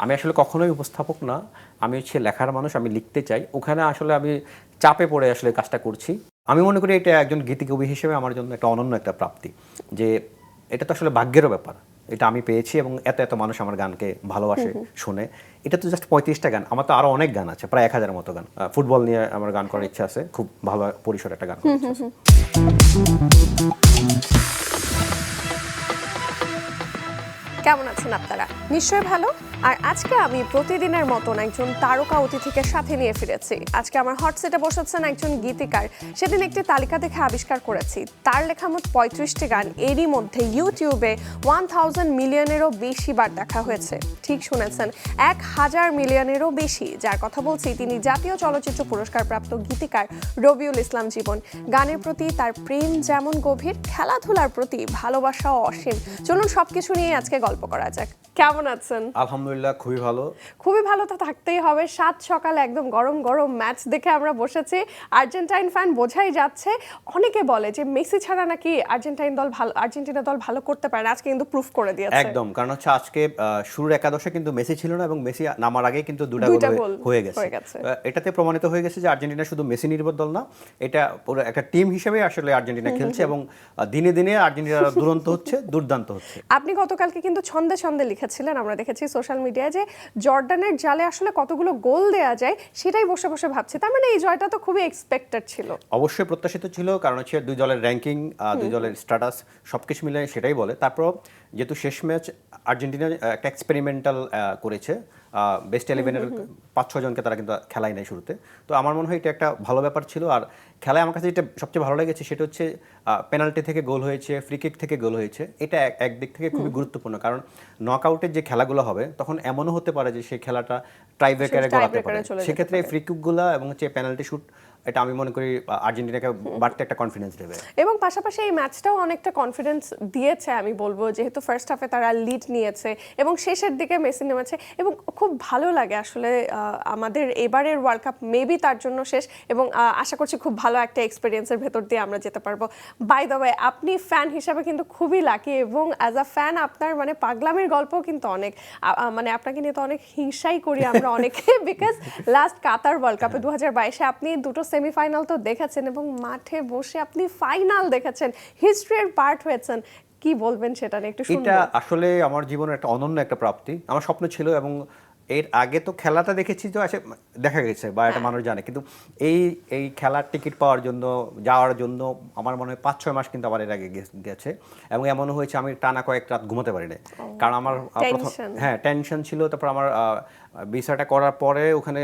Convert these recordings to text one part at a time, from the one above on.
আমি আসলে কখনোই উপস্থাপক না, আমি হচ্ছে লেখার মানুষ, আমি লিখতে চাই। ওখানে আসলে আমি চাপে পড়ে আসলে কাজটা করছি। আমি মনে করি এটা একজন গীতিকবি হিসেবে আমার জন্য একটা অনন্য একটা প্রাপ্তি, যে এটা তো আসলে ভাগ্যেরও ব্যাপার। এটা আমি পেয়েছি এবং এত এত মানুষ আমার গানকে ভালোবাসে, শোনে। এটা তো জাস্ট 35টা গান, আমার তো আরো অনেক গান আছে, প্রায় 1000-এর মতো গান। ফুটবল নিয়ে আমার গান করার ইচ্ছা আছে, খুব ভালো পরিসরে একটা গান করার ইচ্ছা আছে। কেমন আছেন আপনারা? নিশ্চয়ই ভালো। আর আজকে আমি প্রতিদিনের মতন একজন তারকা অতিথিকে সাথে নিয়ে ফিরেছি। আজকে আমার হট সেটে বসেছেন একজন গীতিকার। সেদিন একটি তালিকা দেখে আবিষ্কার করেছি তার লেখা মোট 35টি গান, এরই মধ্যে ইউটিউবে 1000 মিলিয়নেরও বেশি বার দেখা হয়েছে। ঠিক শুনেছেন, 1000 মিলিয়নেরও বেশি। যার কথা বলছি তিনি জাতীয় চলচ্চিত্র পুরস্কার প্রাপ্ত গীতিকার রবিউল ইসলাম জীবন। গানের প্রতি তার প্রেম যেমন গভীর, খেলাধুলার প্রতি ভালোবাসাও অসীম। চলুন সবকিছু নিয়ে আজকে গল্প করা যাক। কেমন আছেন? আলহামদুলিল্লাহ, খুবই ভালো। খুবই ভালো তো থাকতেই হবে। 7 সকালে একদম গরম গরম ম্যাচ দেখে আমরা বসেছি। আর্জেন্টাইন ফ্যান বোঝাই যাচ্ছে। অনেকে বলে যে মেসি ছাড়া নাকি আর্জেন্টিনা দল ভালো করতে পারে না। আজকে কিন্তু প্রুফ করে দিয়েছে। একদম, কারণ হচ্ছে আজকে শুরুর একাদশে কিন্তু মেসি ছিল না এবং মেসি নামার আগে কিন্তু দুটা দুইটা গোল গোল হয়ে গেছে। গেছে। এটাতে প্রমাণিত হয়ে গেছে যে আর্জেন্টিনা শুধু মেসি নির্ভর দল না, এটা পুরো একটা টিম হিসেবে আসলে আর্জেন্টিনা খেলছে এবং দিনে দিনে আর্জেন্টিনা দুরন্ত হচ্ছে, দুর্দান্ত হচ্ছে। আপনি গতকালকে কিন্তু ছন্দে ছন্দে লিখেছিলেন, আমরা দেখেছি সোশ্যাল মিডিয়ায়, যে জর্ডানের জালে আসলে কতগুলো গোল দেয়া যায় সেটাই বসে বসে ভাবছে। তার মানে এই জয়টা তো খুবই এক্সপেক্টেড ছিল। অবশ্যই প্রত্যাশিত ছিল, কারণ হচ্ছে দুই দলের র্যাঙ্কিং, দুই দলের স্ট্যাটাস সবকিছু মিলে সেটাই বলে। তারপর যেহেতু শেষ ম্যাচ আর্জেন্টিনা একটা এক্সপেরিমেন্টাল করেছে, বেস্ট 11-এর 5-6 জনকে তারা কিন্তু খেলাই নেয় শুরুতে। তো আমার মনে হয় এটা একটা ভালো ব্যাপার ছিল। আর খেলায় আমার কাছে যেটা সবচেয়ে ভালো লেগেছে সেটা হচ্ছে পেনাল্টি থেকে গোল হয়েছে, ফ্রি কিক থেকে গোল হয়েছে। এটা একদিক থেকে খুবই গুরুত্বপূর্ণ, কারণ নকআউটের যে খেলাগুলো হবে তখন এমনও হতে পারে যে সেই খেলাটা টাইব্রেকারে গড়াতে পারে। সেক্ষেত্রে ফ্রি কিকগুলো এবং হচ্ছে পেনাল্টি শুট, এটা আমি মনে করি আর্জেন্টিনাকে বাড়তে একটা কনফিডেন্স দেবে। এবং পাশাপাশি এই ম্যাচটাও অনেকটা কনফিডেন্স দিয়েছে আমি বলবো, যেহেতু ফার্স্ট হাফে তারা লিড নিয়েছে এবং শেষের দিকে মেসি নেমেছে। এবং খুব ভালো লাগে আসলে আমাদের এবারের ওয়ার্ল্ড কাপ মেবি তার জন্য শেষ, এবং আশা করছি খুব ভালো একটা এক্সপিরিয়েন্সের ভেতর দিয়ে আমরা যেতে পারবো। বাই দ্য ওয়ে, আপনি ফ্যান হিসাবে কিন্তু খুবই লাকি, এবং অ্যাজ আ ফ্যান আপনার মানে পাগলামির গল্পও কিন্তু অনেক, মানে আপনাকে নিয়ে তো অনেক হিংসাই করি আমরা অনেকে, বিকজ লাস্ট কাতার ওয়ার্ল্ড কাপে 2022-এ আপনি দুটো সেমিফাইনাল তো দেখেছেন এবং মাঠে বসে আপনি ফাইনাল দেখেছেন, হিস্ট্রির পার্ট হয়েছেন। কি বলবেন সেটা নিয়ে একটু শুনবো। এটা আসলে আমার জীবনের একটা অনন্য একটা প্রাপ্তি, আমার স্বপ্ন ছিল। এবং এর আগে তো খেলাটা দেখেছি, তো আসলে দেখা গেছে বা একটা মানুষ জানে, কিন্তু এই এই খেলার টিকিট পাওয়ার জন্য, যাওয়ার জন্য আমার মনে হয় 5-6 মাস কিন্তু আমার এর আগে গেছে। এবং এমনও হয়েছে আমি টানা কয়েক রাত ঘুমাতে পারি না, কারণ আমার প্রথম টেনশন ছিল। তারপর আমার ভিসাটা করার পরে ওখানে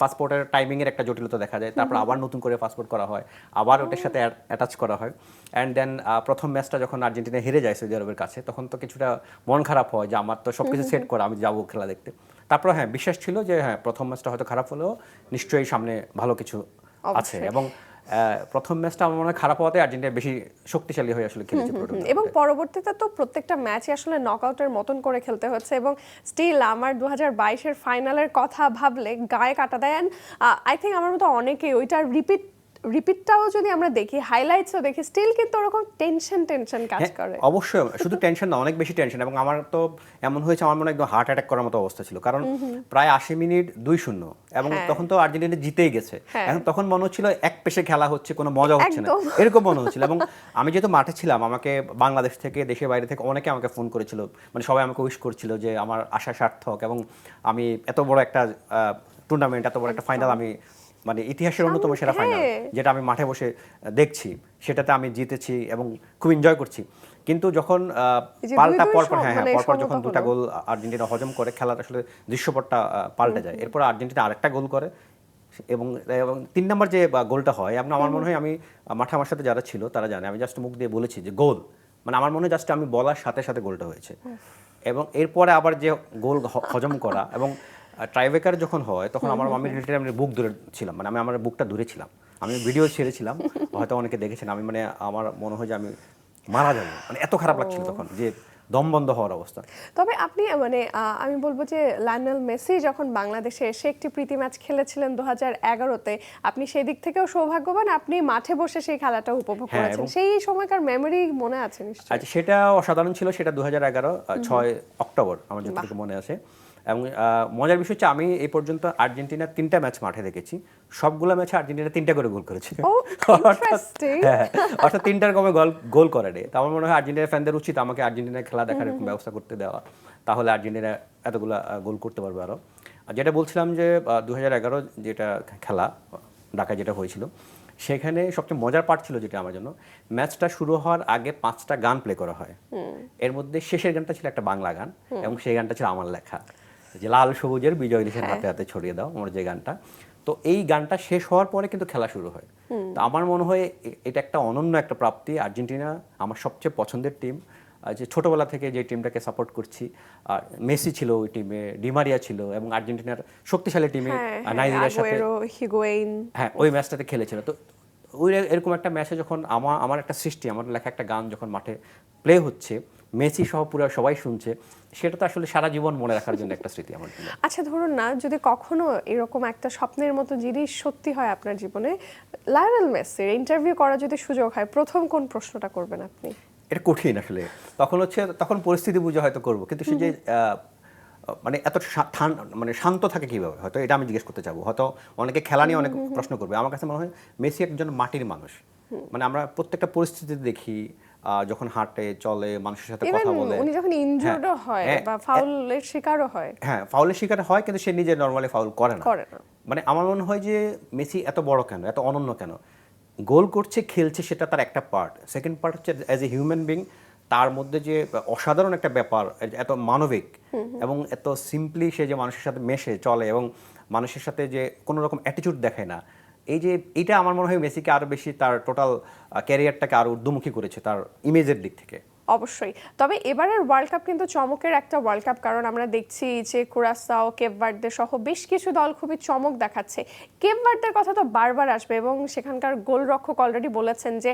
পাসপোর্টের টাইমিংয়ের একটা জটিলতা দেখা যায়, তারপর আবার নতুন করে পাসপোর্ট করা হয়, আবার ওটার সাথে অ্যাটাচ করা হয়। অ্যান্ড দেন প্রথম ম্যাচটা যখন আর্জেন্টিনা হেরে যায় সৌদি আরবের কাছে, তখন তো কিছুটা মন খারাপ হয় যে আমার তো সব কিছু সেট করা, আমি যাবো খেলা দেখতে। তারপর হ্যাঁ, বিশ্বাস ছিল যে হ্যাঁ, প্রথম ম্যাচটা হয়তো খারাপ হলেও নিশ্চয়ই সামনে ভালো কিছু আছে। এবং প্রথম ম্যাচটা আমার মনে হয় খারাপ হওয়াতে আর্জেন্টিনা বেশি শক্তিশালী হয়ে আসলে খেলেছে। এবং পরবর্তীতে তো প্রত্যেকটা ম্যাচই আসলে নকআউটের মতন করে খেলতে হচ্ছে, এবং স্টিল আমার 2022-এর ফাইনালের কথা ভাবলে গায়ে কাটা দেয়। আই থিঙ্ক আমার মতো অনেকেই ওইটার রিপিটটাও যদি আমরা দেখি, হাইলাইটসও দেখি, স্টিল কিন্তু ওরকম টেনশন কাজ করে। অবশ্যই, শুধু টেনশন না, অনেক বেশি টেনশন। এবং আমার তো এমন হয়েছে, আমার মনে হয় একদম হার্ট অ্যাটাক করার মতো অবস্থা ছিল, কারণ প্রায় 80 মিনিট 2-0 এবং তখন তো আর্জেন্টিনা জিতেই গেছে। এখন তখন মনে হচ্ছিল এক পেশে খেলা হচ্ছে, কোনো মজা হচ্ছে না, এরকম মনে হচ্ছিল। এবং আমি যেহেতু মাঠে ছিলাম, আমাকে বাংলাদেশ থেকে, দেশের বাইরে থেকে অনেকে আমাকে ফোন করেছিল, মানে সবাই আমাকে উইশ করছিল যে আমার আশা সার্থক, এবং আমি এত বড় একটা টুর্নামেন্ট, এত বড় একটা ফাইনাল, আমি মানে ইতিহাসের অন্যতম সেরা ফাইনাল যেটা আমি মাঠে বসে দেখছি, সেটাতে আমি জিতেছি এবং খুব এনজয় করছি। কিন্তু যখন পাল্টা পরপর পরপর যখন দুটা গোল আর্জেন্টিনা হজম করে, খেলার আসলে দৃশ্যপটটা পাল্টে যায়। এরপর আর্জেন্টিনা আরেকটা গোল করে এবং 3 নম্বর যে গোলটা হয়, আমার মনে হয়, আমি মাঠে আমার সাথে যারা ছিল তারা জানে, আমি জাস্ট মুখ দিয়ে বলেছি যে গোল, মানে আমার মনে হয় জাস্ট আমি বলার সাথে সাথে গোলটা হয়েছে। এবং এরপরে আবার যে গোল হজম করা, এবং ট্রাইব্রেকার যখন হয় তখন আমি লিটারালি বুক ধরে ছিলাম, মানে আমি আমার বুকটা ধরেছিলাম, আমি ভিডিও ছেড়েছিলাম, হয়তো অনেকে দেখেছেন। আমি মানে আমার মনে হয় যে আমি মারা যাবো, মানে এত খারাপ লাগছিল তখন, যে দম বন্ধ হওয়ার অবস্থা। তবে আপনি মানে আমি বলবো যে লায়নেল মেসি যখন বাংলাদেশে এসে একটি প্রীতি ম্যাচ খেলেছিলেন 2011-তে, আপনি সেই দিক থেকেও সৌভাগ্যবান, আপনি মাঠে বসে সেই খেলাটা উপভোগ করেছেন। সেই সময়কার মেমোরি মনে আছে নিশ্চয়ই? আচ্ছা, সেটা অসাধারণ ছিল। সেটা 2011 6 অক্টোবর আমার যতটুকু মনে আছে। এবং মজার বিষয় হচ্ছে আমি এই পর্যন্ত আর্জেন্টিনার 3টা ম্যাচ মাঠে দেখেছি, সবগুলো ম্যাচে আর্জেন্টিনা 3টা করে গোল করেছে। ইন্টারেস্টিং। অর্থাৎ 3টার কমে গোল করেনি। তো আমার মনে হয় আর্জেন্টিনার ফ্যানদের উচিত আমাকে আর্জেন্টিনার খেলা দেখার এরকম ব্যবস্থা করতে দেওয়া, তাহলে আর্জেন্টিনা এতগুলা গোল করতে পারবে আরও। আর যেটা বলছিলাম যে 2011 যেটা খেলা ঢাকায় যেটা হয়েছিল, সেখানে সবচেয়ে মজার পার্ট ছিল যেটা আমার জন্য, ম্যাচটা শুরু হওয়ার আগে 5টা গান প্লে করা হয়। এর মধ্যে শেষের গানটা ছিল একটা বাংলা গান, এবং সেই গানটা ছিল আমার লেখা, যে লাল সবুজের বিজয় লিখে হাতে হাতে ছড়িয়ে দাও, আমার যে গানটা। তো এই গানটা শেষ হওয়ার পরে কিন্তু খেলা শুরু হয়। তো আমার মনে হয় এটা একটা অনন্য একটা প্রাপ্তি। আর্জেন্টিনা আমার সবচেয়ে পছন্দের টিম, যে ছোটবেলা থেকে যে টিমটাকে সাপোর্ট করছি। আর মেসি ছিল ওই টিমে, ডিমারিয়া ছিল, এবং আর্জেন্টিনার শক্তিশালী টিমে নাইজেরিয়ার সাথে হ্যাঁ ওই ম্যাচটাতে খেলেছিল। তো ওই এরকম একটা ম্যাচে যখন আমার একটা সৃষ্টি, আমার লেখা একটা গান যখন মাঠে প্লে হচ্ছে, মেসি সহ পুরো সবাই শুনছে, সেটা তো আসলে সারা জীবন মনে রাখার জন্য একটা স্মৃতি আমার জন্য। আচ্ছা ধরুন না, যদি কখনো এরকম একটা স্বপ্নের মতো জিনিস সত্যি হয় আপনার জীবনে, লায়নেল মেসির ইন্টারভিউ করার যদি সুযোগ হয়, প্রথম কোন প্রশ্নটা করবেন আপনি? এটা কঠিন আসলে, তখন পরিস্থিতি বুঝে হয়তো করব, কিন্তু সে যে মানে এত মানে শান্ত থাকে কিভাবে, হয়তো এটা আমি জিজ্ঞেস করতে চাবো। হয়তো অনেকে খেলা নিয়ে অনেক প্রশ্ন করবে। আমার কাছে মনে হয় মেসি একজন মাটির মানুষ। মানে আমরা প্রত্যেকটা পরিস্থিতিতে দেখি, যখন হাঁটে চলে, মানুষের সাথে কথা বলে, উনি যখন ইনজুর্ডও হয় বা ফাউলের শিকারও হয়, হ্যাঁ ফাউলের শিকার হয়, কিন্তু সে নিজে নর্মালি ফাউল করে না। মানে আমার মনে হয় যে মেসি এত বড় কেন, এত অনন্য কেন? গোল করছে, খেলছে, সেটা তার একটা পার্ট। সেকেন্ড পার্ট হচ্ছে অ্যাজ এ হিউম্যান বিং, তার মধ্যে যে অসাধারণ একটা ব্যাপার, এত মানবিক এবং এত সিম্পলি সে যে মানুষের সাথে মেশে চলে, এবং মানুষের সাথে যে কোনো রকম অ্যাটিটিউড দেখায় না, এইটা আমার মনে হয় মেসিকে আরো বেশি তার টোটাল ক্যারিয়ারটাকে আরো ঊর্ধ্বমুখী করেছে তার ইমেজের দিক থেকে। অবশ্যই। তবে এবারের ওয়ার্ল্ড কাপ কিন্তু চমকের একটা ওয়ার্ল্ড কাপ, কারণ আমরা দেখছি যে কুরাসাও, কেপ ভার্দে সহ বেশ কিছু দল খুবই চমক দেখাচ্ছে। কেপ ভার্দের কথা তো বারবার আসবে, এবং সেখানকার গোলরক্ষক অলরেডি বলেছেন যে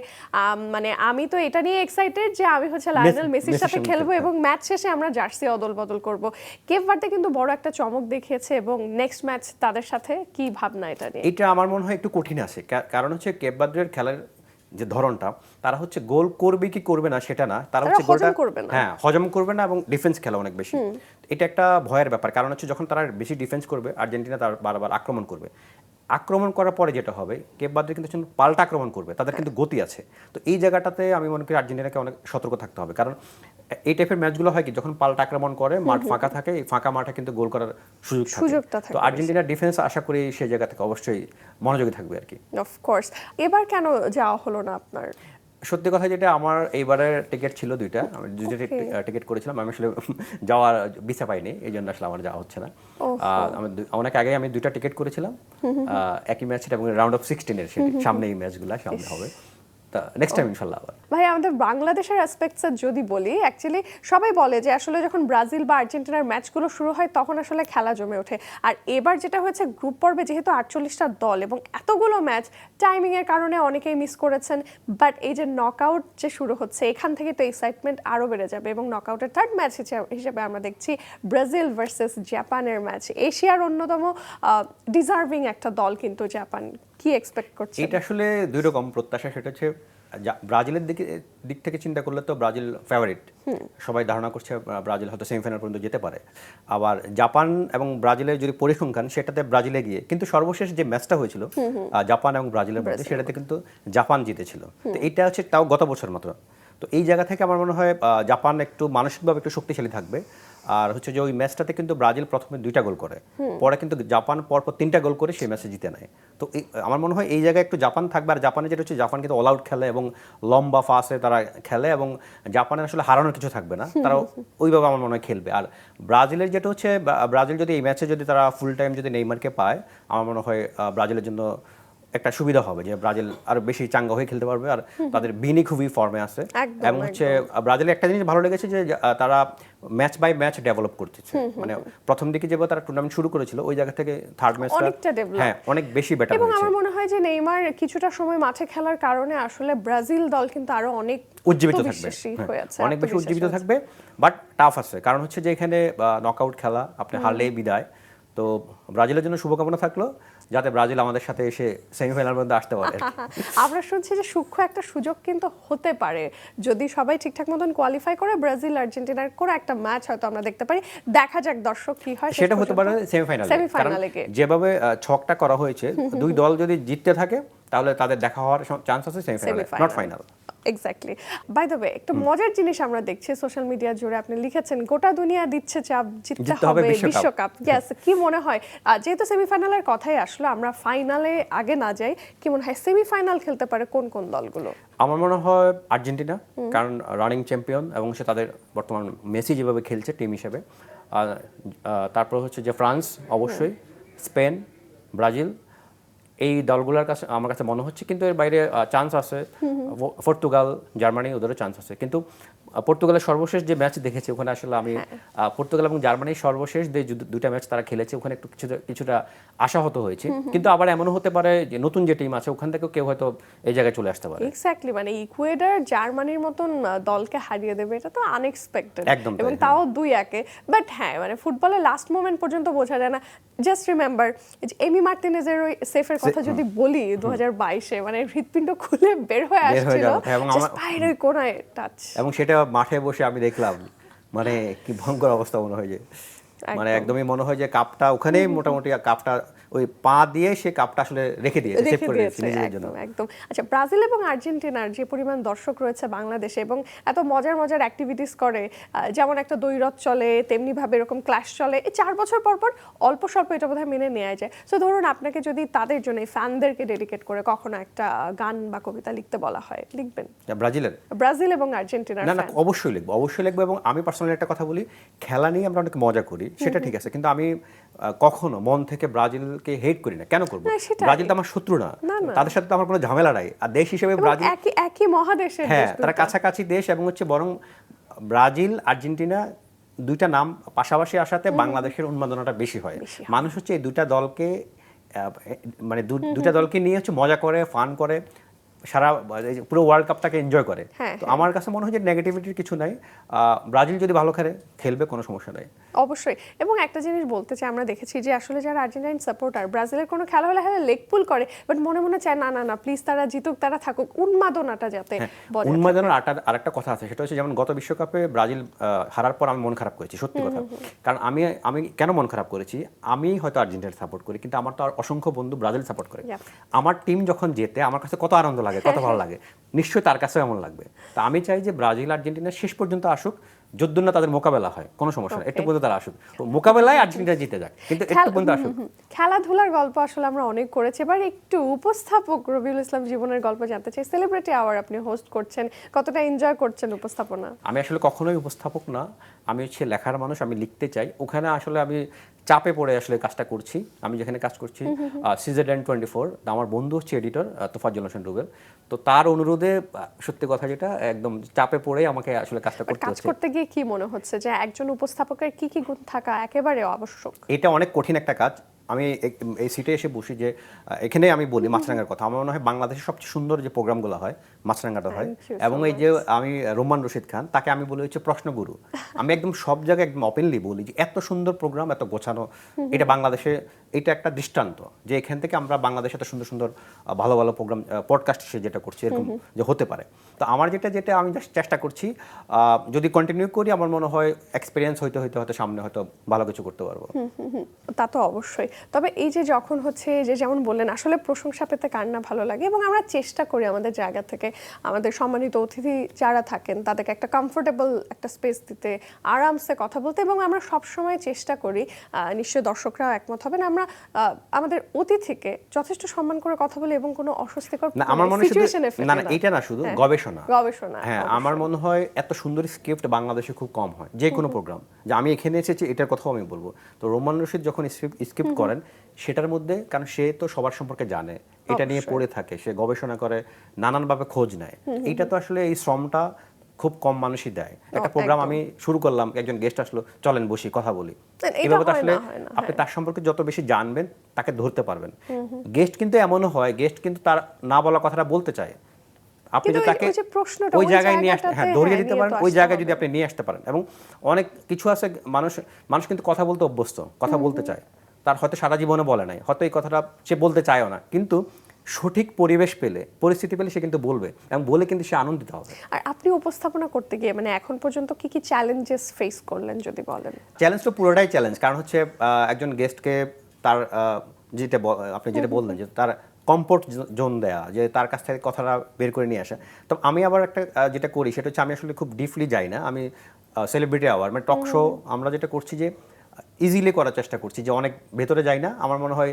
মানে আমি তো এটা নিয়ে এক্সাইটেড যে আমি হচ্ছে লায়নেল মেসির সাথে খেলবো, এবং ম্যাচ শেষে আমরা জার্সি অদল বদল করব। কেপ ভার্দে কিন্তু বড় একটা চমক দেখিয়েছে, এবং নেক্সট ম্যাচ তাদের সাথে কি ভাবনা এটা নিয়ে? এটা আমার মনে হয় একটু কঠিন আছে, কারণ হচ্ছে কেপ ভার্দের খেলার যে ধরনটা, তারা হচ্ছে গোল করবে কি করবে না সেটা না, তারা হচ্ছে গোলটা হজম করবে না, এবং ডিফেন্স খেলা অনেক বেশি। এটা একটা ভয়ের ব্যাপার, কারণ হচ্ছে যখন তারা বেশি ডিফেন্স করবে, আর্জেন্টিনা তার বারবার আক্রমণ করবে। আক্রমণ করার পরে যেটা হবে, কেপ ভার্দে কিন্তু পাল্টা আক্রমণ করবে, তাদের কিন্তু গতি আছে। তো এই জায়গাটাতে আমি মনে করি আর্জেন্টিনাকে অনেক সতর্ক থাকতে হবে, কারণ এই টাইপের ম্যাচগুলো হয় কি, যখন পাল্টা আক্রমণ করে, মাঠ ফাঁকা থাকে, এই ফাঁকা মাঠে কিন্তু গোল করার সুযোগটা থাকে। তো আর্জেন্টিনার ডিফেন্স আশা করি সেই জায়গা থেকে অবশ্যই মনোযোগী থাকবে আর কি। অফকোর্স। এবার কেন যাওয়া হলো না আপনার? সত্যি কথা যেটা, আমার এইবারের টিকিট ছিল 2টা, আমি 2টা টিকিট করেছিলাম, আমি আসলে যাওয়ার ভিসা পাইনি, এই জন্য আসলে আমার যাওয়া হচ্ছে না। আমি অনেক আগে 2টা টিকিট করেছিলাম, একই ম্যাচ, এবং রাউন্ড অফ 16-এর সামনে এই ম্যাচগুলো সামনে হবে। নেক্সট টাইম ইনশাআল্লাহ। ভাই, আমাদের বাংলাদেশের অ্যাসপেক্টসে যদি বলি, অ্যাকচুয়ালি সবাই বলে যে আসলে যখন ব্রাজিল বা আর্জেন্টিনার ম্যাচগুলো শুরু হয় তখন আসলে খেলা জমে ওঠে। আর এবার যেটা হয়েছে, গ্রুপ পর্বে যেহেতু 48টা দল এবং এতগুলো ম্যাচ, টাইমিং এর কারণে অনেকেই মিস করেছেন। বাট এই যে নকআউট যে শুরু হচ্ছে, এখান থেকে তো এক্সাইটমেন্ট আরো বেড়ে যাবে, এবং নকআউটের থার্ড ম্যাচ হিসেবে আমরা দেখছি ব্রাজিল ভার্সেস জাপানের ম্যাচ। এশিয়ার অন্যতম ডিজার্ভিং একটা দল কিন্তু জাপান। কি এক্সপেক্ট করছেন? এটা আসলে দুই রকম প্রত্যাশা। সেটা হচ্ছে ব্রাজিলের দিক থেকে চিন্তা করলে তো ব্রাজিল ফেভারিট, সবাই ধারণা করছে ব্রাজিল হয়তো সেমিফাইনাল পর্যন্ত যেতে পারে। আবার জাপান এবং ব্রাজিলের যদি পরিসংখ্যান, সেটাতে ব্রাজিলে গিয়ে কিন্তু সর্বশেষ যে ম্যাচটা হয়েছিল জাপান এবং ব্রাজিলের মধ্যে, সেটাতে কিন্তু জাপান জিতেছিল। তো এইটা হচ্ছে তাও গত বছর মাত্র। তো এই জায়গা থেকে আমার মনে হয় জাপান একটু মানসিকভাবে একটু শক্তিশালী থাকবে। আর হচ্ছে যে ওই ম্যাচটাতে কিন্তু ব্রাজিল প্রথমে 2টা গোল করে, পরে কিন্তু জাপান পরপর 3টা গোল করে সেই ম্যাচে জিতে নেয়। তো আমার মনে হয় এই জায়গায় একটু জাপান থাকবে। আর জাপানে যেটা হচ্ছে, জাপান কিন্তু অল আউট খেলে এবং লম্বা ফাস্টে তারা খেলে, এবং জাপানের আসলে হারানোর কিছু থাকবে না, তারা ওইভাবে আমার মনে হয় খেলবে। আর ব্রাজিলের যেটা হচ্ছে, ব্রাজিল যদি এই ম্যাচে যদি তারা ফুল টাইম যদি নেইমারকে পায়, আমার মনে হয় ব্রাজিলের জন্য একটা সুবিধা হবে, যে ব্রাজিল আর বেশি চাঙ্গা হয়ে খেলতে পারবে। আর তাদের বিনি খুবই ফর্মে আছে, এবং হচ্ছে ব্রাজিলের একটা জিনিস ভালো লেগেছে যে তারা ম্যাচ বাই ম্যাচ ডেভেলপ করতেছে। মানে প্রথম দিকে যেভাবে তারা টুর্নামেন্ট শুরু করেছিল, ওই জায়গা থেকে থার্ড ম্যাচটা অনেক বেশি বেটার হয়েছে। এবং আমার মনে হয় যে নেইমার কিছুটা সময় মাঠে খেলার কারণে আসলে ব্রাজিল দল কিন্তু আরো অনেক উজ্জীবিত থাকবে, অনেক বেশি উজ্জীবিত থাকবে। বাট টাফ আছে, কারণ হচ্ছে যে এখানে নকআউট খেলা, আপনি হারলেই বিদায়। তো ব্রাজিলের জন্য শুভকামনা থাকলো, যাতে ব্রাজিল আমাদের সাথে এসে সেমিফাইনাল পর্যন্ত আসতে পারে। আমরা শুনছি যে সূক্ষ্ম একটা সুযোগ কিন্তু হতে পারে, যদি সবাই ঠিকঠাক মতন কোয়ালিফাই করে ব্রাজিল আর্জেন্টিনার করে একটা ম্যাচ হয়তো আমরা দেখতে পারি। দেখা যাক দর্শক কি হয়। সেটা হতে পারে সেমিফাইনালে, যেভাবে ছকটা করা হয়েছে, দুই দল যদি জিততে থাকে তাহলে তাদের দেখা হওয়ার চান্স আছে সেমিফাইনালে, not final. Exactly. By the way, একটা মজার জিনিস আমরা দেখছি সোশ্যাল মিডিয়া জুড়ে, আপনি লিখেছেন গোটা দুনিয়া দিচ্ছে চাপ, জিততে হবে বিশ্বকাপ। ইয়েস, কি মনে হয়, যেহেতু সেমিফাইনালের কথাই আসলো, আমরা ফাইনালে আগে না যাই, কি মনে হয় সেমিফাইনাল খেলতে পারে কোন কোন দলগুলো? আমার মনে হয় আর্জেন্টিনা, কারণ রানিং চ্যাম্পিয়ন এবং সে তাদের বর্তমান মেসি যেভাবে খেলছে টিম হিসেবে। তারপর হচ্ছে যে ফ্রান্স, অবশ্যই স্পেন, ব্রাজিল, এই দলগুলোর কাছে আমার কাছে মনে হচ্ছে। কিন্তু এর বাইরে চান্স আছে পর্তুগাল, জার্মানি, ওদেরও চান্স আছে। কিন্তু পর্তুগালের সর্বশেষ যে ম্যাচ দেখেছি ওখানে আসলে আমি পর্তুগাল এবং জার্মানির সর্বশেষ যে দুইটা ম্যাচ তারা খেলেছে ওখানে একটু কিছুটা আশাহত হয়েছে। কিন্তু আবার এমনও হতে পারে যে নতুন যে টিম আছে ওখান থেকেও কেউ হয়তো এই জায়গায় চলে আসতে পারে। এক্স্যাক্টলি, মানে ইকুয়েডর জার্মানির মতন দলকে হারিয়ে দেবে, এটা তো আনএক্সপেক্টেড, এবং তাও 2-1। বাট হ্যাঁ, মানে ফুটবলের লাস্ট মোমেন্ট পর্যন্ত বোঝা যায় না। জাস্ট রিমেম্বার এমি মার্টিনেজের ওই সেফের কথা যদি বলি 2022-এ, মানে হৃৎপিণ্ড খুলে বের হয়ে আসছিল জাস্ট বাইরে কোণায় টাচ, এবং সেটা মাঠে বসে আমি দেখলাম, মানে কি ভয়ঙ্কর অবস্থা মনে হয় যে, মানে একদমই মনে হয় যে কাপটা ওখানেই মোটামুটি কাপটা ওই পা দিয়ে সে কাপটা আসলে রেখে দিয়েছে, সেভ করে দিয়েছে নিজের জন্য। একদম। আচ্ছা, ব্রাজিল এবং আর্জেন্টিনার যে পরিমাণ দর্শক রয়েছে বাংলাদেশে এবং এত মজার মজার অ্যাক্টিভিটিস করে, যেমন একটা দৈরথ চলে, তেমনি ভাবে এরকম ক্লাশ চলে, এই 4 বছর পর পর অল্প স্বল্প এটা বোধহয় মেনে নেওয়া যায়। সো ধরুন আপনাকে যদি তাদের জন্য, ফ্যানদেরকে ডেডিকেট করে কখনো একটা গান বা কবিতা লিখতে বলা হয়, লিখবেন? ব্রাজিল এবং আর্জেন্টিনার? না, অবশ্যই লিখবো। এবং আমি পার্সোনালি একটা কথা বলি, খেলা নিয়ে আমরা অনেক মজা করি, সেটা ঠিক আছে, কিন্তু আমি কখনো মন থেকে ব্রাজিলকে হেট করি না। কেন করব? ব্রাজিল তো আমার শত্রু না, তাদের সাথে তো আমার কোনো ঝামেলা নাই। আর দেশ হিসেবে ব্রাজিল একই মহাদেশের, হ্যাঁ, তারা কাছাকাছি দেশ, এবং হচ্ছে বরং ব্রাজিল আর্জেন্টিনা দুইটা নাম পাশাপাশি আসাতে বাংলাদেশের উন্মাদনাটা বেশি হয়। মানুষ হচ্ছে এই দুইটা দলকে, মানে দুইটা দলকে নিয়ে হচ্ছে মজা করে, ফান করে, সারা পুরো ওয়ার্ল্ড কাপটাকে এনজয় করে। তো আমার কাছে মনে হয় যে নেগেটিভিটির কিছু নাই। ব্রাজিল যদি ভালো খেলবে, কোনো সমস্যা নাই। অবশ্যই। এবং একটা জিনিস বলতে চাই, আমরা দেখেছি যে আসলে যারা আর্জেন্টাইন সাপোর্টার ব্রাজিলের কোনো খেলা হলে লেগ পুল করে, বাট মনে মনে চায় না না না প্লিজ তারা জিতুক, তারা থাকুক, উন্মাদনাটা যাতে বজায় থাকে। উন্মাদনার আরেকটা কথা আছে, সেটা হচ্ছে যেমন গত বিশ্বকাপে ব্রাজিল হারার পর আমি মন খারাপ করেছি, সত্যি কথা। কারণ আমি কেন মন খারাপ করেছি, আমি হয়তো আর্জেন্টিনা সাপোর্ট করি, কিন্তু আমার তো আর অসংখ্য বন্ধু ব্রাজিল সাপোর্ট করে। আমার টিম যখন জেতে আমার কাছে কত আনন্দ লাগে, কত ভালো লাগে, নিশ্চয়ই তার কাছেও এমন লাগবে। তো আমি চাই যে ব্রাজিল আর্জেন্টিনা শেষ পর্যন্ত আসুক, যদ্দূর না তাদের মোকাবেলা হয় কোনো সমস্যা নেই, একটু পর্যন্ত তারা আসুক, মোকাবেলায় আর্জেন্টিনা জিতে যাক, কিন্তু একটু পর্যন্ত আসুক। খেলাধুলার গল্প আসলে আমরা অনেক করেছি, এবার একটু উপস্থাপক রবিউল ইসলাম জীবনের গল্প জানতে চাই। সেলিব্রিটি আওয়ার আপনি হোস্ট করছেন, কতটা এনজয় করছেন উপস্থাপনা? আমি আসলে কখনোই উপস্থাপক না, আমি হচ্ছে লেখার মানুষ, আমি লিখতে চাই। ওখানে আসলে আমি চাপে পড়ে আসলে কাজটা করছি। আমি যেখানে কাজ করছি CZ24, আমার বন্ধু হচ্ছে এডিটর তোফাজ্জল হোসেন রুবেল, তো তার অনুরোধে, সত্যি কথা যেটা, একদম চাপে পড়ে আমাকে আসলে কাজটা করতে হচ্ছে। কাজ করতে গিয়ে কি মনে হচ্ছে যে একজন উপস্থাপকের কি কি গুণ থাকা একেবারে আবশ্যক? এটা অনেক কঠিন একটা কাজ। আমি এই সিটে এসে বসি, যে এখানে আমি বলি মাছরাঙ্গার কথা, আমার মনে হয় বাংলাদেশের সবচেয়ে সুন্দর যে প্রোগ্রামগুলো হয় মাছরাঙ্গাটা হয়। এবং এই যে আমি রোমান রশিদ খান, তাকে আমি বলি হচ্ছে প্রশ্নগুরু। আমি একদম সব জায়গায় একদম ওপেনলি বলি যে এত সুন্দর প্রোগ্রাম, এত গোছানো, এটা বাংলাদেশে, এটা একটা দৃষ্টান্ত যে এখান থেকে আমরা বাংলাদেশে এত সুন্দর সুন্দর ভালো ভালো প্রোগ্রাম, পডকাস্ট সে যেটা করছি, এরকম যে হতে পারে। তো আমার যেটা আমি চেষ্টা করছি, যদি কন্টিনিউ করি, আমার মনে হয় এক্সপিরিয়েন্স হয়তো সামনে হয়তো ভালো কিছু করতে পারবো। তা তো অবশ্যই। তবে এই যে যখন হচ্ছে যে যেমন বললেন, আসলে প্রশংসা পেতে কার না ভালো লাগে, এবং আমরা চেষ্টা করি আমাদের জায়গা থেকে আমাদের সম্মানিত অতিথি যারা থাকেন তাদেরকে একটা কমফোর্টেবল একটা স্পেস দিতে, আরামসে কথা বলতে, এবং আমরা সবসময় চেষ্টা করি, নিশ্চয়ই দর্শকরাও একমত হবেন, আমরা আমাদের অতিথিকে যথেষ্ট সম্মান করে কথা বলি এবং কোনো অস্বস্তিকর সিচুয়েশনে ফেলি না। না, এটা না, শুধু গবেষণা। হ্যাঁ, আমার মনে হয় এত সুন্দর স্ক্রিপ্ট বাংলাদেশে খুব কম হয়, যে কোনো প্রোগ্রাম। যে আমি এখানে এসেছি এটার কথাও আমি বলবো, তো রোমান রশিদ যখন স্ক্রিপ্ট করেন সেটার মধ্যে, কারণ সে তো সবার সম্পর্কে জানে, এটা নিয়ে পড়ে থাকে, সে গবেষণা করে, নানানভাবে খোঁজ নেয়। এইটা তো আসলে এই শ্রমটা খুব কম মানুষই দেয়। একটা প্রোগ্রাম আমি শুরু করলাম, একজন গেস্ট আসলো, চলেন বসি কথা বলি, এভাবে তো আসলে আপনি তার সম্পর্কে যত বেশি জানবেন তাকে ধরতে পারবেন। গেস্ট কিন্তু এমনও হয়, গেস্ট কিন্তু তার না বলা কথাটা বলতে চায়, আপনি যদি তাকে ওই জায়গায় নিয়ে আসতে, ধরিয়ে দিতে পারেন, ওই জায়গায় যদি আপনি নিয়ে আসতে পারেন। এবং অনেক কিছু আছে, মানুষ কিন্তু কথা বলতে অভ্যস্ত, কথা বলতে চায়, তার হয়তো সারা জীবনে বলে নাই, হয়তো এই কথাটা সে বলতে চায়ও না, কিন্তু সঠিক পরিবেশ পেলে, পরিস্থিতি পেলে সে কিন্তু বলবে, এবং বলে কিন্তু সে আনন্দিত হবে। আর আপনি উপস্থাপনা করতে গিয়ে মানে এখন পর্যন্ত কি কি চ্যালেঞ্জেস ফেস করলেন যদি বলেন? চ্যালেঞ্জ তো পুরোটাই চ্যালেঞ্জ, কারণ হচ্ছে একজন গেস্টকে তার আপনি যেটা বললেন যে তার কমফোর্ট জোন দেয়া, যে তার কাছ থেকে কথাটা বের করে নিয়ে আসা। তো আমি আবার একটা যেটা করি সেটা হচ্ছে আমি আসলে খুব ডিপলি যাই না, আমি সেলিব্রিটি আওয়ার মানে টক শো আমরা যেটা করছি যে ইজিলি করার চেষ্টা করছি, যে অনেক ভেতরে যাই না। আমার মনে হয়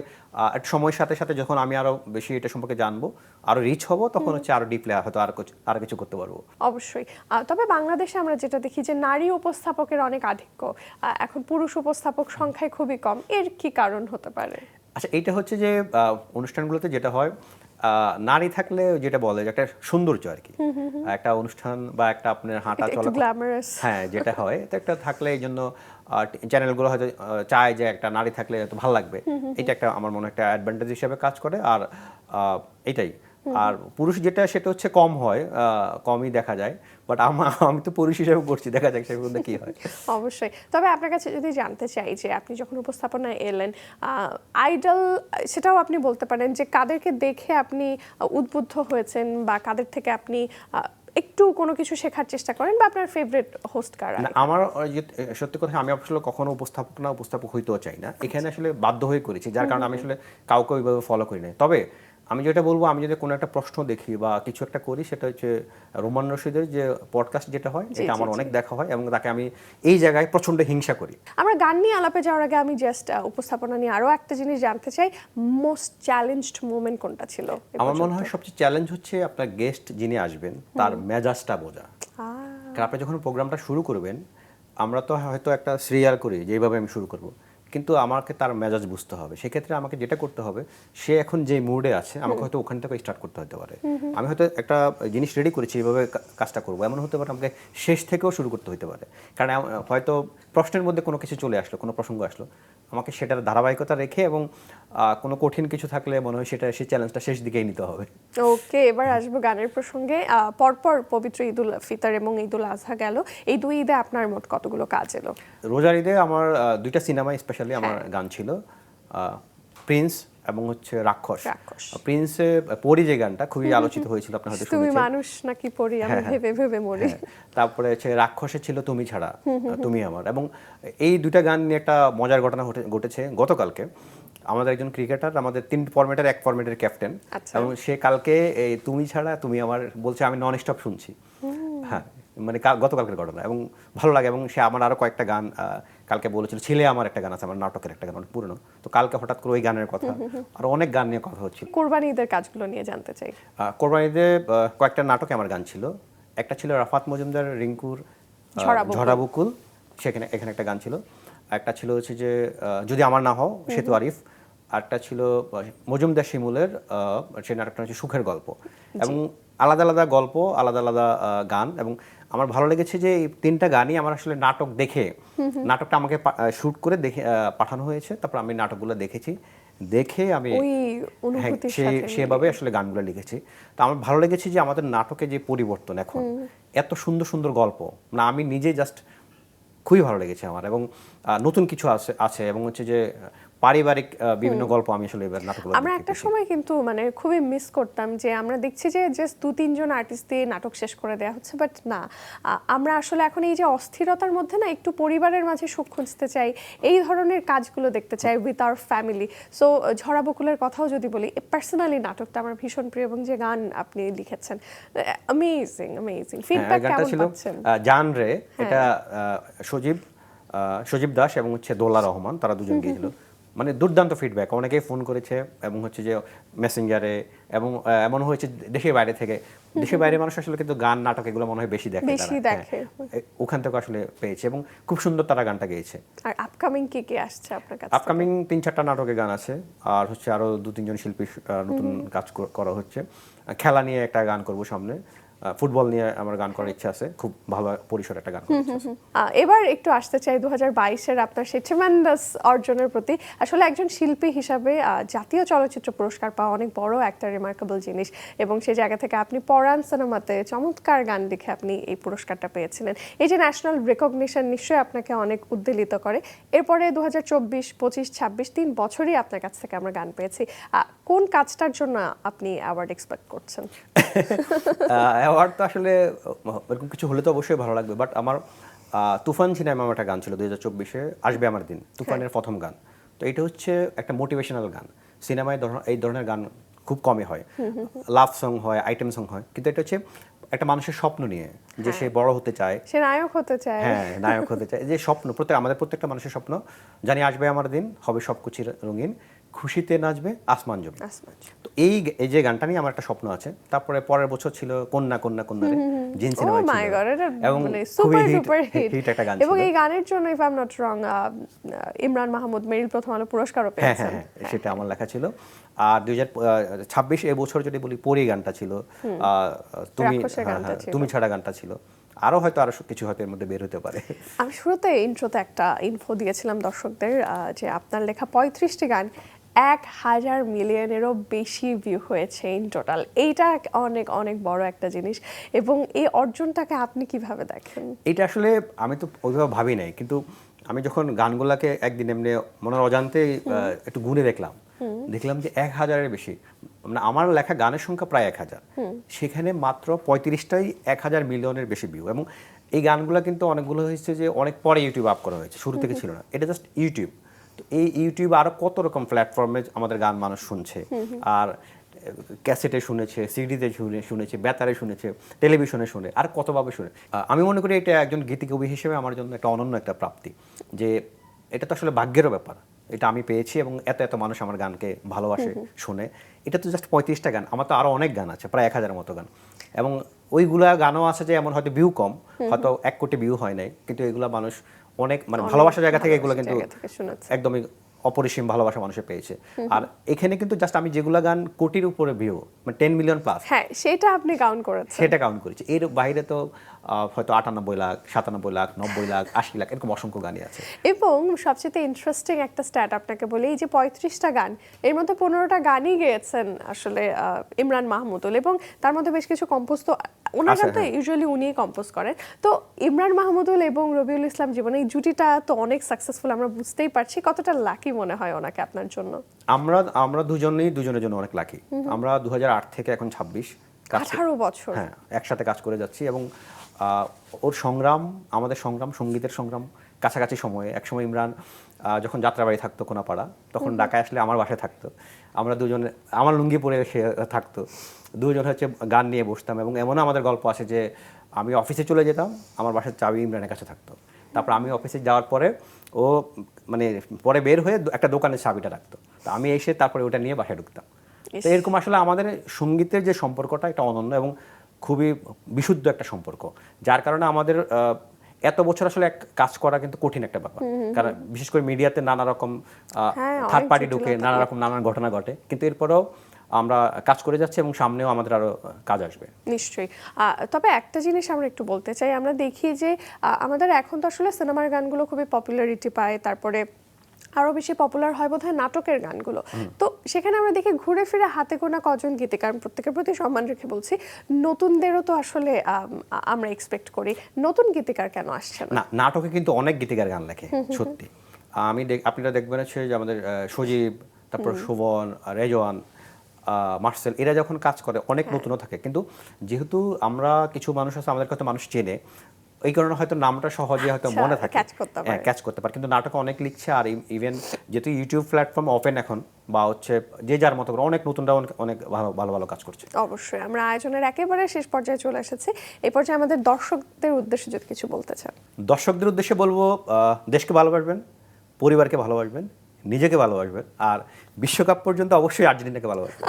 একটা সময়ের সাথে সাথে যখন আমি আরো বেশি এটা সম্পর্কে জানবো, আরো রিচ হব, তখন হচ্ছে আরো ডিপলি হয়তো আর কিছু করতে পারবো। অবশ্যই। তবে বাংলাদেশে আমরা যেটা দেখি যে নারী উপস্থাপকের অনেক আধিক্য, এখন পুরুষ উপস্থাপক সংখ্যায় খুবই কম, এর কি কারণ হতে পারে? আচ্ছা, এইটা হচ্ছে যে অনুষ্ঠানগুলোতে যেটা হয়, নারী থাকলে যেটা বলে যে একটা সৌন্দর্য আর কি, একটা অনুষ্ঠান বা একটা আপনার হাঁটা চলা, গ্ল্যামারাস। হ্যাঁ যেটা হয়, তো একটা থাকলে এই জন্য চ্যানেলগুলো হয়তো চায় যে একটা নারী থাকলে তো ভালো লাগবে। এটা একটা আমার মনে হয় একটা অ্যাডভান্টেজ হিসেবে কাজ করে। আর এটাই। আর পুরুষ যেটা সেটা হচ্ছে কম হয়, কমই দেখা যায়। বাট আমি তো পুরুষ হিসেবে করছি, দেখা যাক সেগুলো কি হয়। অবশ্যই। তবে আপনার কাছে যদি জানতে চাই যে আপনি যখন উপস্থাপনায় এলেন, আইডল সেটাও আপনি বলতে পারেন যে কাদেরকে দেখে আপনি উদ্বুদ্ধ হয়েছেন বা কাদের থেকে আপনি একটু কোনো কিছু শেখার চেষ্টা করেন, বা আপনার ফেভারিট হোস্ট কারা? না, আমার সত্যি কথা, আমি আসলে কখনো উপস্থাপক হইতেও চাই না, এখানে আসলে বাধ্য হয়ে করেছি, যার কারণে আমি আসলে কাউকে ওইভাবে ফলো করি নাই। তবে আমি যেটা বলবো, আমি যদি কোনো একটা প্রশ্ন দেখি বা কিছু একটা করি, সেটা হচ্ছে রোমান রশিদের যে পডকাস্ট যেটা হয়, এটা আমার অনেক দেখা হয়, এবং তাকে আমি এই জায়গায় প্রচন্ড হিংসা করি। আমরা গান নিয়ে আলাপে যাওয়ার আগে আমি জাস্ট উপস্থাপনা নিয়ে আরো একটা জিনিস জানতে চাই, মোস্ট চ্যালেঞ্জড মোমেন্ট কোনটা ছিল? আমার মনে হয় সবচেয়ে চ্যালেঞ্জ হচ্ছে আপনার গেস্ট যিনি আসবেন তার মেজাজটা বোঝা। কারণ আপনি যখন প্রোগ্রামটা শুরু করবেন, আমরা তো হয়তো একটা সিরিয়াল করি যেভাবে আমি শুরু করব, কিন্তু আমাকে তার মেজাজ বুঝতে হবে। সেক্ষেত্রে আমাকে যেটা করতে হবে, সে এখন যে মুডে আছে, আমাকে হয়তো ওখান থেকে স্টার্ট করতে হতে পারে। আমি হয়তো একটা জিনিস রেডি করেছি, এইভাবে কাজটা করবো, এমন হতে পারে আমাকে শেষ থেকেও শুরু করতে হতে পারে। কারণ হয়তো প্রশ্নের মধ্যে কোনো কিছু চলে আসলো, কোনো প্রসঙ্গ আসলো, আমাকে সেটার ধারাবাহিকতা রেখে এবং কোনো কঠিন কিছু থাকলে মনে হয় সেই চ্যালেঞ্জটা শেষ দিকেই নিতে হবে। ওকে, এবার আসবো গানের প্রসঙ্গে। পরপর পবিত্র ঈদুল ফিতর এবং ঈদুল আজহা গেল, এই দুই ঈদে আপনার মোট কতগুলো কাজ এলো? রোজার ঈদে আমার দুইটা সিনেমায় স্পেশালি আমার গান ছিল, প্রিন্স এবং হচ্ছে রাক্ষস। প্রিন্সে পরি যে গানটা খুবই আলোচিত হয়েছিল, আপনি হয়তো শুনেছেন, তুমি মানুষ নাকি পরি, আমি ভেবে ভেবে মরি। তারপরে হচ্ছে রাক্ষসে ছিল তুমি ছাড়া, তুমি আমার। এবং এই দুইটা গান নিয়ে একটা মজার ঘটনা ঘটেছে গতকালকে। আমাদের একজন ক্রিকেটার, আমাদের 3 ফরম্যাটের এক ফরম্যাটের ক্যাপ্টেন, এবং সে কালকে এই তুমি ছাড়া তুমি আমার বলছে, আমি নন স্টপ শুনছি। হ্যাঁ, মানে গতকালকের ঘটনা, এবং ভালো লাগে। এবং সে আমার আরো কয়েকটা গান কালকে বলেছিল, ছেলে আমার একটা গান আছে, আমার নাটকের একটা গান, অনেক পুরনো। তো কালকে হঠাৎ করে ওই গানের কথা, আর অনেক গান নিয়ে কথা হচ্ছিল। কোরবানি ঈদের কাজগুলো নিয়ে জানতে চাই। কোরবানি ঈদে কয়েকটা নাটকে আমার গান ছিল। একটা ছিল রাফাত মজুমদার রিঙ্কুর ঝরা বকুল, এখানে একটা গান ছিল। একটা ছিল হচ্ছে যে যদি আমার না হও, সেতু আরিফ। আরেকটা ছিল মজুমদার শিমুলের, সেই নাটকটা হচ্ছে সুখের গল্প। এবং আলাদা আলাদা গল্প, আলাদা আলাদা গান। এবং আমার ভালো লেগেছে যে এই 3টা গানই আমার আসলে নাটক দেখে, নাটকটা আমাকে শুট করে দেখে পাঠানো হয়েছে, তারপর আমি নাটকগুলো দেখে আমি সেভাবে আসলে গানগুলো লিখেছি। তো আমার ভালো লেগেছে যে আমাদের নাটকে যে পরিবর্তন, এখন এত সুন্দর সুন্দর গল্প, না আমি নিজে জাস্ট খুবই ভালো লেগেছে আমার। এবং নতুন কিছু আছে এবং হচ্ছে যে পারিবারিক বিভিন্ন গল্প আমি আসলে এবার নাটকগুলো আমরা একটা সময় কিন্তু মানে খুবই মিস করতাম যে আমরা দেখছি যে জাস্ট 2-3 জন আর্টিস্ট দিয়ে নাটক শেষ করে দেওয়া হচ্ছে, বাট না, আমরা আসলে এখন এই যে অস্থিরতার মধ্যে না একটু পরিবারের মাঝে সুখ খুঁজতে চাই, এই ধরনের কাজগুলো দেখতে চাই উইথ আওয়ার ফ্যামিলি। সো ঝরা বকুলের কথাও যদি বলি, পার্সোনালি নাটকটা আমার ভীষণ প্রিয়, এবং যে গান আপনি লিখেছেন অ্যামেজিং অ্যামেজিং। ফিডব্যাক কেমন পাচ্ছেন? জান রে, এটা সজীব দাস এবং হচ্ছে দোলা রহমান, তারা দুজন গিয়েছিল। মানে দুর্দান্ত ফিডব্যাক, অনেকেই ফোন করেছে, এবং হচ্ছে যে মেসেঞ্জারে, এবং এমন হয়েছে দেশের বাইরে থেকে। দেশের বাইরে মানুষ আসলে কিন্তু গান নাটক এগুলো মনে হয় বেশি দেখে, ওখান থেকে আসলে পেয়েছে, এবং খুব সুন্দর তারা গানটা গেয়েছে। আর আপকামিং কি আসছে আপনার কাছে? আপকামিং 3-4টা নাটকের গান আছে, আর হচ্ছে আরো 2-3 জন শিল্পী নতুন কাজ করা হচ্ছে। খেলা নিয়ে একটা গান করব সামনে, ফুটবল নিয়ে আমার গান করার ইচ্ছা আছে, খুব ভালো পরিসরে একটা গান করার ইচ্ছা আছে। এবার একটু আসতে চাই 2022-এর আপনার সেই ট্রেমেন্ডাস অর্জনের প্রতি। আসলে একজন শিল্পী হিসাবে জাতীয় চলচ্চিত্র পুরস্কার পাওয়া অনেক বড় একটা রিমার্কেবল জিনিস, এবং সেই জায়গা থেকে আপনি পরাণ সিনেমাতে চমৎকার গান লিখে আপনি এই পুরস্কারটা পেয়েছিলেন। এই যে ন্যাশনাল রেকগনিশন নিশ্চয়ই আপনাকে অনেক উদ্বেলিত করে। এরপরে 2024, 25, 26 3 বছরই আপনার কাছ থেকে আমরা গান পেয়েছি। কোন কাজটার জন্য আপনি অ্যাওয়ার্ড এক্সপেক্ট করছেন? অ্যাওয়ার্ড তো আসলে এরকম কিছু হলে তো অবশ্যই ভালো লাগবে, বাট আমার তুফান সিনেমা আমার একটা গান ছিল 2024-এ, আসবে আমার দিন, তুফানের প্রথম গান। তো এটা হচ্ছে একটা মোটিভেশনাল গান। সিনেমায় এই ধরনের গান খুব কমই হয়, লাভ সং হয়, আইটেম সং হয়, কিন্তু এটা হচ্ছে একটা মানুষের স্বপ্ন নিয়ে, যে সে বড় হতে চায়, সে নায়ক হতে চায়। হ্যাঁ, নায়ক হতে চায়, যে স্বপ্ন আমাদের প্রত্যেকটা মানুষের স্বপ্ন। জানি আসবে আমার দিন, হবে সবকিছু রঙিন, খুশিতে নাচবে আসমান জমি। তো এই যে গানটা নিয়ে আমার একটা স্বপ্ন আছে। তারপরে পরের বছর ছিল কন্যা কন্যা কন্যা রে, জিন সিনেমা ছিল, এবং খুবই হিট একটা গান ছিল। এবং এই গানের জন্য if I am not wrong Imran Mahmud Meril Prothom Alo পুরস্কারও পেয়েছেন। হ্যাঁ, সেটা আমার লেখা ছিল। আর 2026 এবছর যদি বলি, পরি গানটা ছিল, তুমি ছাড়া গানটা ছিল, আরো কিছু হয়তো এর মধ্যে বের হতে পারে। আমি শুরুতে ইন্ট্রোতে একটা ইনফো দিয়েছিলাম দর্শকদের যে আপনার লেখা 35টি গান 1,000 মিলিয়নেরও বেশি ভিউ হয়েছে ইন টোটাল। এইটা অনেক অনেক বড় একটা জিনিস, এবং এই অর্জনটাকে আপনি কিভাবে দেখেন? এটা আসলে আমি তো ওইভাবে ভাবি নাই, কিন্তু আমি যখন গানগুলাকে একদিন এমনি মনের অজান্তে একটু গুনে দেখলাম যে 1,000-এর বেশি, মানে আমার লেখা গানের সংখ্যা প্রায় 1,000, সেখানে মাত্র 35টাই 1,000 মিলিয়নের বেশি ভিউ। এবং এই গানগুলো কিন্তু অনেকগুলো হয়েছে যে অনেক পরে ইউটিউব আপ করা হয়েছে, শুরু থেকে ছিল না, এটা জাস্ট ইউটিউব। তো এই ইউটিউব আরো কত রকম প্ল্যাটফর্মে আমাদের গান মানুষ শুনছে, আর ক্যাসেটে শুনেছে, সিডিতে শুনেছে, বেতারে শুনেছে, টেলিভিশনে শুনে, আর কতভাবে শুনে। আমি মনে করি এটা একজন গীতিকবি হিসেবে আমার জন্য একটা অনন্য একটা প্রাপ্তি, যে এটা তো আসলে ভাগ্যেরও ব্যাপার, এটা আমি পেয়েছি, এবং এত মানুষ আমার গানকে ভালোবাসে, শুনে। এটা তো জাস্ট 35টা গান, আমার তো আরো অনেক গান আছে, প্রায় 1,000-এর মতো গান, এবং ওইগুলা গানও আছে যে এমন হয়তো ভিউ কম, হয়তো 1 কোটি ভিউ হয় নাই, কিন্তু এগুলা মানুষ অনেক মানে ভালোবাসার জায়গা থেকে এগুলো কিন্তু একদমই অপরিসীম ভালোবাসা মানুষে পেয়েছে। আর এখানে কিন্তু জাস্ট আমি যেগুলা গান কোটির উপরে ভিউ, মানে 10 মিলিয়ন প্লাস, হ্যাঁ, সেটা আপনি কাউন্ট করেছেন, সেটা কাউন্ট করেছি। এর বাইরে তো হয়তো 98 লাখ, 97 লাখ, 90 লাখ, 80 লাখ, এরকম অসংখ্য গানই আছে। এবং সবচেয়ে ইন্টারেস্টিং একটা স্ট্যাট আপনাকে বলি, এই যে 35টা গান, এর মধ্যে 15টা গানই গেয়েছেন আসলে ইমরান মাহমুদুল, এবং তার মধ্যে বেশ কিছু কম্পোজ তো ওনার গান তো ইউজুয়ালি উনিই কম্পোজ করেন। তো ইমরান মাহমুদুল এবং রবিউল ইসলাম জীবন, এই জুটিটা তো অনেক সাকসেসফুল, আমরা বুঝতেই পারছি। কতটা লাকি মনে হয় ওনাকে আপনার জন্য? আমরা দুজনের জন্য অনেক লাকি। আমরা 2008 থেকে এখন 26, 18 বছর, হ্যাঁ, একসাথে কাজ করে যাচ্ছি, এবং ওর সংগ্রাম, আমাদের সংগ্রাম, সঙ্গীতের সংগ্রাম কাছাকাছি সময়ে। একসময় ইমরান যখন যাত্রাবাড়ি থাকতো কোনাপাড়া, তখন ঢাকায় আসলে আমার বাসায় থাকতো, আমরা দুজনে, আমার লুঙ্গি পরে সে থাকতো, দুজন হচ্ছে গান নিয়ে বসতাম, এবং এমনও আমাদের গল্প আছে যে আমি অফিসে চলে যেতাম, আমার বাসার চাবি ইমরানের কাছে থাকতো, তারপর আমি অফিসে যাওয়ার পরে ও মানে পরে বের হয়ে একটা দোকানের চাবিটা রাখতো, তো আমি এসে তারপরে ওটা নিয়ে বাসায় ঢুকতাম। তো এরকম আসলে আমাদের সঙ্গীতের যে সম্পর্কটা, এটা অনন্য এবং খুবই বিশুদ্ধ একটা সম্পর্ক, যার কারণে আমাদের এত বছর আসলে কাজ করা কিন্তু কঠিন একটা ব্যাপার। কারণ বিশেষ করে মিডিয়াতে নানা রকম থার্ড পার্টি ঢুকে নানান ঘটনা ঘটে, কিন্তু এরপরেও আমরা কাজ করে যাচ্ছি, এবং সামনেও আমাদের আরো কাজ আসবে নিশ্চয়ই। তবে একটা জিনিস আমরা একটু বলতে চাই, আমরা দেখি যে আমাদের এখন তো আসলে সিনেমার গানগুলো খুবই পপুলারিটি পায়, তারপরে আরো বেশি পপুলার হয় বোধহয় নাটকের গানগুলো। তো সেখানে আমরা দেখি ঘুরে ফিরে হাতে গোনা কজন গীতিকার, প্রত্যেকের প্রতি সম্মান রেখে বলছি, নতুনদেরও তো আসলে আমরা এক্সপেক্ট করি, নতুন গীতিকার কেন আসছে না? নাটকে কিন্তু অনেক গীতিকার গান লেখে, সত্যি। আপনারা দেখবেন হচ্ছে যে আমাদের সজীব, তারপর শোভন, রেজওয়ান, মার্সেল, এরা যখন কাজ করে অনেক নতুনও থাকে, কিন্তু যেহেতু আমরা কিছু মানুষ আছে, আমাদের কাছে মানুষ চেনে, এই কারণে হয়তো নামটা সহজে হয়তো মনে থাকে, ক্যাচ করতে পারে। কিন্তু নাটকে অনেক লিখছে, আর ইভেন যেহেতু ইউটিউব প্ল্যাটফর্ম ওপেন এখন, বা হচ্ছে যে যার মতো করে অনেক নতুনরাও অনেক ভালো কাজ করছে। অবশ্যই। আমরা আয়োজনের একেবারে শেষ পর্যায়ে চলে এসেছি, এই পর্যায়ে আমাদের দর্শকদের উদ্দেশ্যে যদি কিছু বলতে চান। দর্শকদের উদ্দেশ্যে বলবো, দেশকে ভালোবাসবেন, পরিবারকে ভালোবাসবেন, নিজেকে ভালোবাসবেন, আর বিশ্বকাপ পর্যন্ত অবশ্যই আর্জেন্টিনাকে ভালোবাসবেন।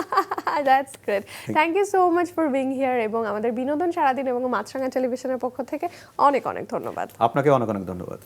That's great. Thank you so much for being here, এবং আমাদের বিনোদন সারাদিন এবং মাছরাঙা টেলিভিশনের পক্ষ থেকে অনেক অনেক ধন্যবাদ। আপনাকে অনেক অনেক ধন্যবাদ।